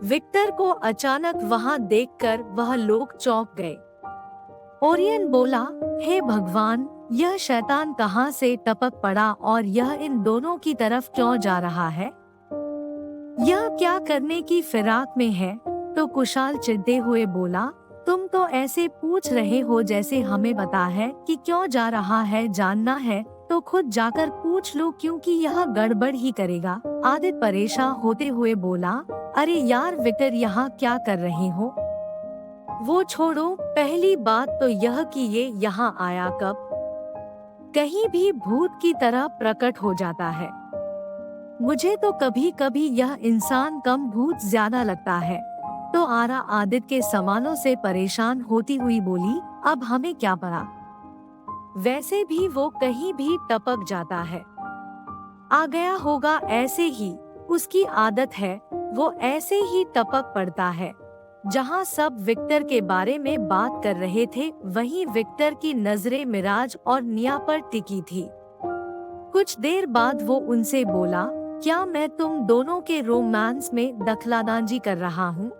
Victor को अचानक वहां देखकर वह लोग चौंक गए। ओरियन बोला, हे भगवान, यह शैतान कहां से टपक पड़ा और यह इन दोनों की तरफ क्यों जा रहा है? यह क्या करने की फिराक में है? तो कुशाल चिढ़ते हुए बोला, तुम तो ऐसे पूछ रहे हो जैसे हमें पता है कि क्यों जा रहा है। जानना है तो खुद जाकर पूछ लो, क्योंकि यह गड़बड़ ही करेगा। आदित्य परेशान होते हुए बोला, अरे यार विक्टर, यहाँ क्या कर रहे हो? वो छोड़ो, पहली बात तो यह कि ये यहाँ आया कब? कहीं भी भूत की तरह प्रकट हो जाता है। मुझे तो कभी कभी यह इंसान कम भूत ज्यादा लगता है। तो आरा आदित्य के सवालों से परेशान होती हुई बोली, अब हमें क्या पता, वैसे भी वो कहीं भी टपक जाता है। आ गया होगा ऐसे ही, उसकी आदत है, वो ऐसे ही टपक पड़ता है। जहाँ सब विक्टर के बारे में बात कर रहे थे, वहीं विक्टर की नजरें मिराज और निया पर टिकी थी। कुछ देर बाद वो उनसे बोला, क्या मैं तुम दोनों के रोमांस में दखलंदाजी कर रहा हूँ?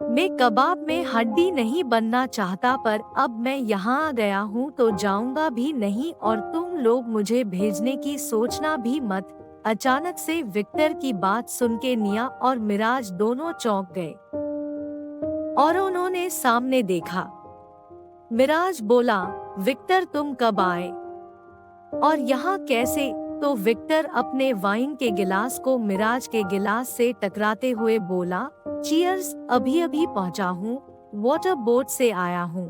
मैं कबाब में हड्डी नहीं बनना चाहता, पर अब मैं यहाँ आ गया हूँ तो जाऊंगा भी नहीं, और तुम लोग मुझे भेजने की सोचना भी मत। अचानक से विक्टर की बात सुन के निया और मिराज दोनों चौंक गए और उन्होंने सामने देखा। मिराज बोला, विक्टर तुम कब आए और यहाँ कैसे? तो विक्टर अपने वाइन के गिलास को मिराज के गिलास से टकराते हुए बोला, चीयर्स, अभी अभी पहुँचा हूँ, वाटर बोट से आया हूँ।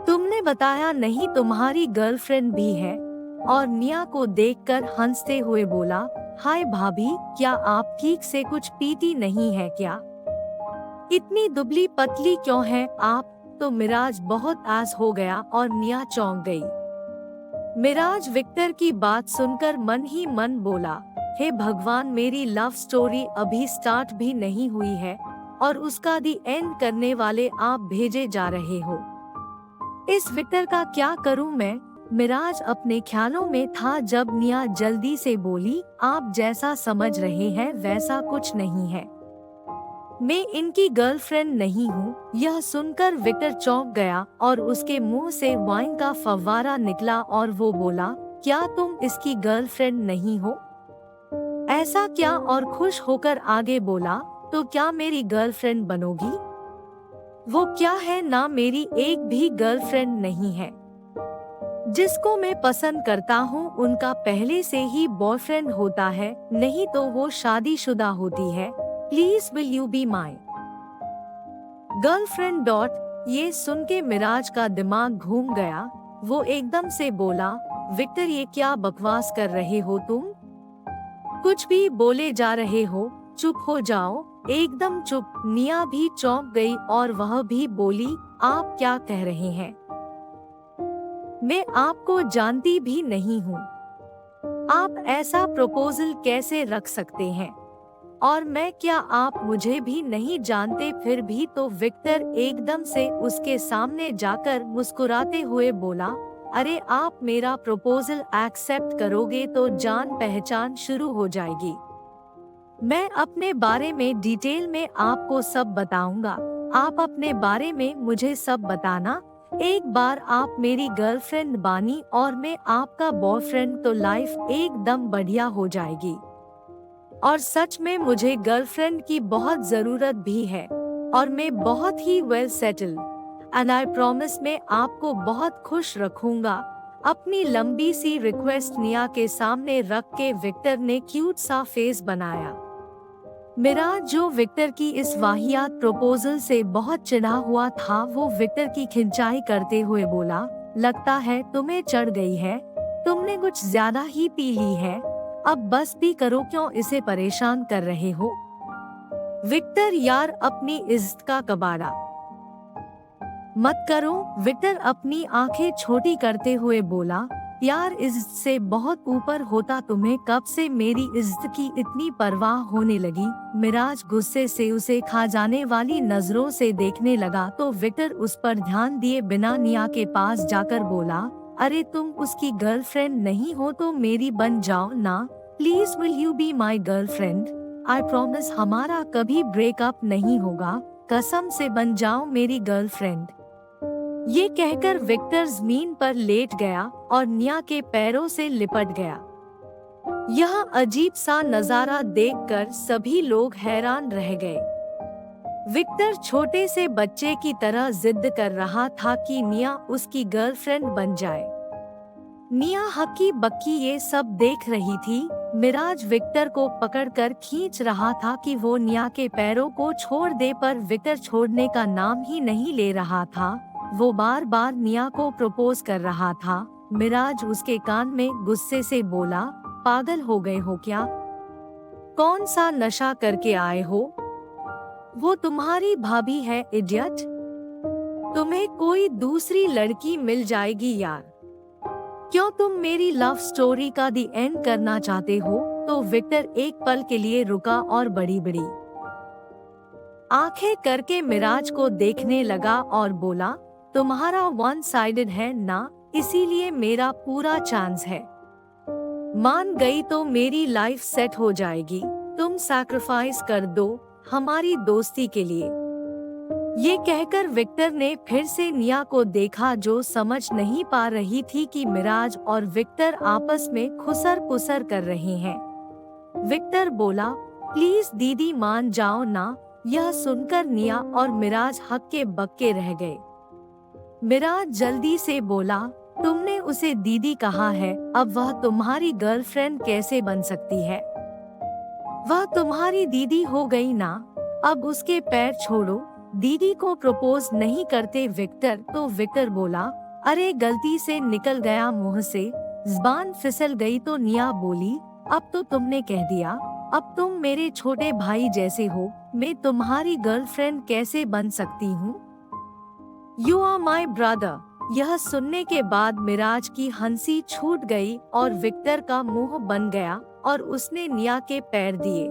तुमने बताया नहीं तुम्हारी गर्लफ्रेंड भी है? और निया को देखकर हंसते हुए बोला, हाय भाभी, क्या आप ठीक से कुछ पीती नहीं है क्या? इतनी दुबली पतली क्यों है आप? तो मिराज बहुत आस हो गया और निया चौंक गई। मिराज विक्टर की बात सुनकर मन ही मन बोला, हे भगवान, मेरी लव स्टोरी अभी स्टार्ट भी नहीं हुई है और उसका दी एंड करने वाले आप भेजे जा रहे हो। इस विक्टर का क्या करूं मैं? मिराज अपने ख्यालों में था जब निया जल्दी से बोली, आप जैसा समझ रहे हैं वैसा कुछ नहीं है, मैं इनकी गर्लफ्रेंड नहीं हूँ। यह सुनकर विक्टर चौंक गया और उसके मुंह से वाइन का फव्वारा निकला और वो बोला, क्या तुम इसकी गर्लफ्रेंड नहीं हो? ऐसा क्या? और खुश होकर आगे बोला, तो क्या मेरी गर्लफ्रेंड बनोगी? वो क्या है ना, मेरी एक भी गर्लफ्रेंड नहीं है। जिसको मैं पसंद करता हूँ उनका पहले से ही बॉयफ्रेंड होता है, नहीं तो वो शादीशुदा होती है। Please will you be my girlfriend? ये सुन के मिराज का दिमाग घूम गया। वो एकदम से बोला, विक्टर, ये क्या बकवास कर रहे हो तुम? कुछ भी बोले जा रहे हो, चुप हो जाओ, एकदम चुप। निया भी चौंक गई और वह भी बोली, आप क्या कह रहे हैं? मैं आपको जानती भी नहीं हूँ। आप ऐसा प्रपोजल कैसे रख सकते हैं? और मैं क्या, आप मुझे भी नहीं जानते फिर भी? तो विक्टर एकदम से उसके सामने जाकर मुस्कुराते हुए बोला, अरे आप मेरा प्रपोजल एक्सेप्ट करोगे तो जान पहचान शुरू हो जाएगी। मैं अपने बारे में डिटेल में आपको सब बताऊंगा। आप अपने बारे में मुझे सब बताना। एक बार आप मेरी गर्लफ्रेंड बानी और मैं आपका बॉयफ्रेंड तो लाइफ एकदम बढ़िया हो जाएगी। और सच में मुझे गर्लफ्रेंड की बहुत जरूरत भी है और मैं बहुत ही well settled and I promise मैं आपको बहुत खुश रखूंगा। अपनी लंबी सी रिक्वेस्ट निया के सामने रख के विक्टर ने क्यूट सा फेस बनाया। मिराज, जो विक्टर की इस वाहियात प्रपोजल से बहुत चिढ़ा हुआ था, वो विक्टर की खिंचाई करते हुए बोला, लगता है तुम्हें चढ़ गई है, तुमने कुछ ज्यादा ही पी ली है, अब बस भी करो, क्यों इसे परेशान कर रहे हो? विक्टर यार, अपनी इज्जत का कबाड़ा मत करो। विक्टर अपनी आंखें छोटी करते हुए बोला, यार इज्जत से बहुत ऊपर होता, तुम्हें कब से मेरी इज्जत की इतनी परवाह होने लगी? मिराज गुस्से से उसे खा जाने वाली नजरों से देखने लगा तो विक्टर उस पर ध्यान दिए बिना निया के पास जाकर बोला, अरे तुम उसकी गर्लफ्रेंड नहीं हो तो मेरी बन जाओ ना, please will you be my girlfriend? I promise हमारा कभी ब्रेकअप नहीं होगा, कसम से बन जाओ मेरी गर्लफ्रेंड। ये कहकर विक्टर जमीन पर लेट गया और निया के पैरों से लिपट गया। यह अजीब सा नजारा देखकर सभी लोग हैरान रह गए। विक्टर छोटे से बच्चे की तरह जिद कर रहा था कि निया उसकी गर्लफ्रेंड बन जाए। निया हक्की बक्की ये सब देख रही थी। मिराज विक्टर को पकड़कर खींच रहा था कि वो निया के पैरों को छोड़ दे, पर विक्टर छोड़ने का नाम ही नहीं ले रहा था। वो बार बार निया को प्रपोज कर रहा था। मिराज उसके कान में गुस्से से बोला, पागल हो गए हो क्या? कौन सा नशा करके आए हो? वो तुम्हारी भाभी है इडियट। तुम्हें कोई दूसरी लड़की मिल जाएगी यार। क्यों तुम मेरी लव स्टोरी का दी एंड करना चाहते हो? तो विक्टर एक पल के लिए रुका और बड़ी बड़ी आंखें करके मिराज को देखने लगा और बोला, तुम्हारा वन साइडेड है ना, इसीलिए मेरा पूरा चांस है। मान गई तो मेरी लाइफ सेट हो जाएगी। तुम सैक्रिफाइस कर दो हमारी दोस्ती के लिए। ये कहकर विक्टर ने फिर से निया को देखा, जो समझ नहीं पा रही थी कि मिराज और विक्टर आपस में खुसर पुसर कर रहे हैं। विक्टर बोला, प्लीज दीदी मान जाओ ना। यह सुनकर निया और मिराज हक्के बक्के रह गए। मिराज जल्दी से बोला, तुमने उसे दीदी कहा है, अब वह तुम्हारी गर्लफ्रेंड कैसे बन सकती है? वह तुम्हारी दीदी हो गई ना, अब उसके पैर छोड़ो। दीदी को प्रपोज नहीं करते विक्टर। तो विक्टर बोला, अरे गलती से निकल गया मुंह से, ज़बान फिसल गई। तो निया बोली, अब तो तुमने कह दिया, अब तुम मेरे छोटे भाई जैसे हो, मैं तुम्हारी गर्लफ्रेंड कैसे बन सकती हूँ? You are my brother. यह सुनने के बाद मिराज की हंसी छूट गई और विक्टर का मुंह बन गया और उसने निया के पैर दिए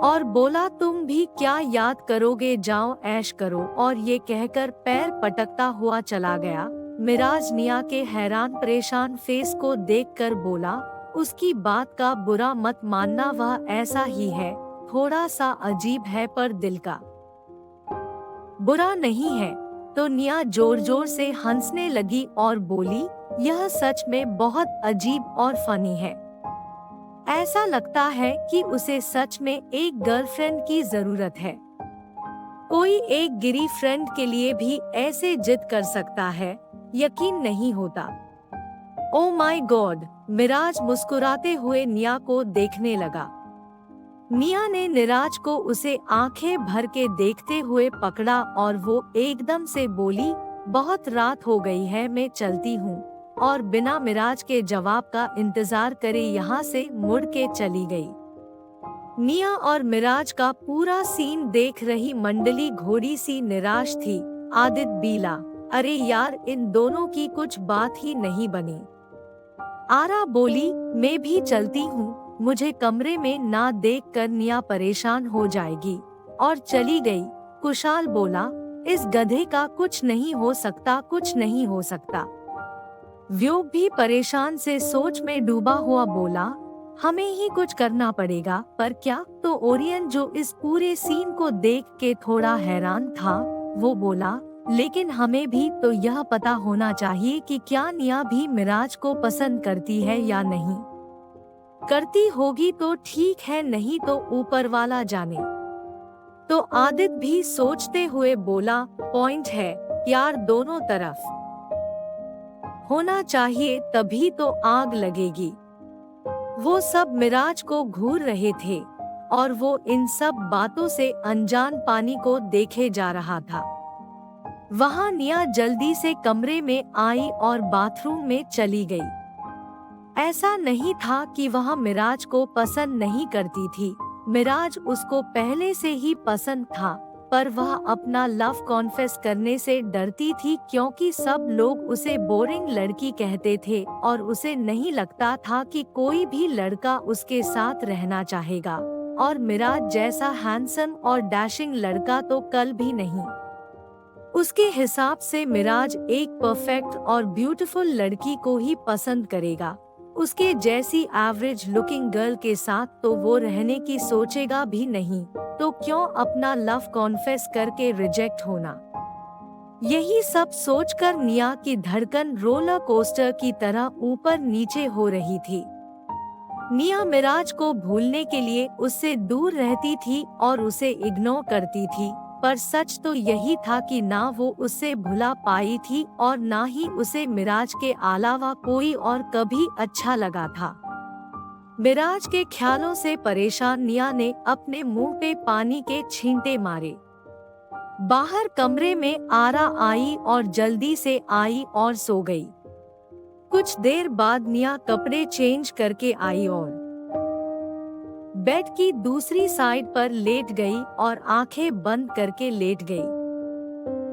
और बोला, तुम भी क्या याद करोगे, जाओ ऐश करो। और ये कहकर पैर पटकता हुआ चला गया। मिराज निया के हैरान परेशान फेस को देखकर बोला, उसकी बात का बुरा मत मानना, वह ऐसा ही है, थोड़ा सा अजीब है पर दिल का बुरा नहीं है। तो निया जोर जोर से हंसने लगी और बोली, यह सच में बहुत अजीब और फनी है। ऐसा लगता है कि उसे सच में एक गर्लफ्रेंड की जरूरत है। कोई एक गिरी फ्रेंड के लिए भी ऐसे जिद कर सकता है, यकीन नहीं होता। Oh my God. मिराज मुस्कुराते हुए निया को देखने लगा। निया ने मिराज को उसे आंखें भर के देखते हुए पकड़ा और वो एकदम से बोली, बहुत रात हो गई है, मैं चलती हूँ। और बिना मिराज के जवाब का इंतजार करे यहाँ से मुड़ के चली गई। निया और मिराज का पूरा सीन देख रही मंडली घोड़ी सी निराश थी। आदित बीला, अरे यार इन दोनों की कुछ बात ही नहीं बनी। आरा बोली, मैं भी चलती हूँ, मुझे कमरे में ना देख कर निया परेशान हो जाएगी, और चली गई। कुशाल बोला, इस गधे का कुछ नहीं हो सकता, कुछ नहीं हो सकता। व्योग भी परेशान से सोच में डूबा हुआ बोला, हमें ही कुछ करना पड़ेगा, पर क्या? तो ओरियन जो इस पूरे सीन को देख के थोड़ा हैरान था, वो बोला, लेकिन हमें भी तो यह पता होना चाहिए कि क्या निया भी मिराज को पसंद करती है या नहीं। करती होगी तो ठीक है, नहीं तो ऊपर वाला जाने। तो आदित भी सोचते हुए बोला, पॉइंट है यार, दोनों तरफ होना चाहिए, तभी तो आग लगेगी। वो सब मिराज को घूर रहे थे और वो इन सब बातों से अनजान पानी को देखे जा रहा था। वहां निया जल्दी से कमरे में आई और बाथरूम में चली गई। ऐसा नहीं था कि वह मिराज को पसंद नहीं करती थी, मिराज उसको पहले से ही पसंद था, पर वह अपना लव कॉन्फेस करने से डरती थी क्योंकि सब लोग उसे बोरिंग लड़की कहते थे और उसे नहीं लगता था कि कोई भी लड़का उसके साथ रहना चाहेगा, और मिराज जैसा हैंडसम और डैशिंग लड़का तो कल भी नहीं। उसके हिसाब से मिराज एक परफेक्ट और ब्यूटीफुल लड़की को ही पसंद करेगा। उसके जैसी एवरेज लुकिंग गर्ल के साथ तो वो रहने की सोचेगा भी नहीं, तो क्यों अपना लव कॉन्फेस करके रिजेक्ट होना। यही सब सोचकर निया की धड़कन रोलर कोस्टर की तरह ऊपर नीचे हो रही थी। निया मिराज को भूलने के लिए उससे दूर रहती थी और उसे इग्नोर करती थी, पर सच तो यही था कि ना वो उससे भुला पाई थी और ना ही उसे मिराज के अलावा कोई और कभी अच्छा लगा था। मिराज के ख्यालों से परेशान निया ने अपने मुंह पे पानी के छींटे मारे। बाहर कमरे में आरा आई और जल्दी से आई और सो गई। कुछ देर बाद निया कपड़े चेंज करके आई और बेड की दूसरी साइड पर लेट गई और आंखें बंद करके लेट गई।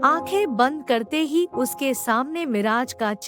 आंखें बंद करते ही उसके सामने मिराज का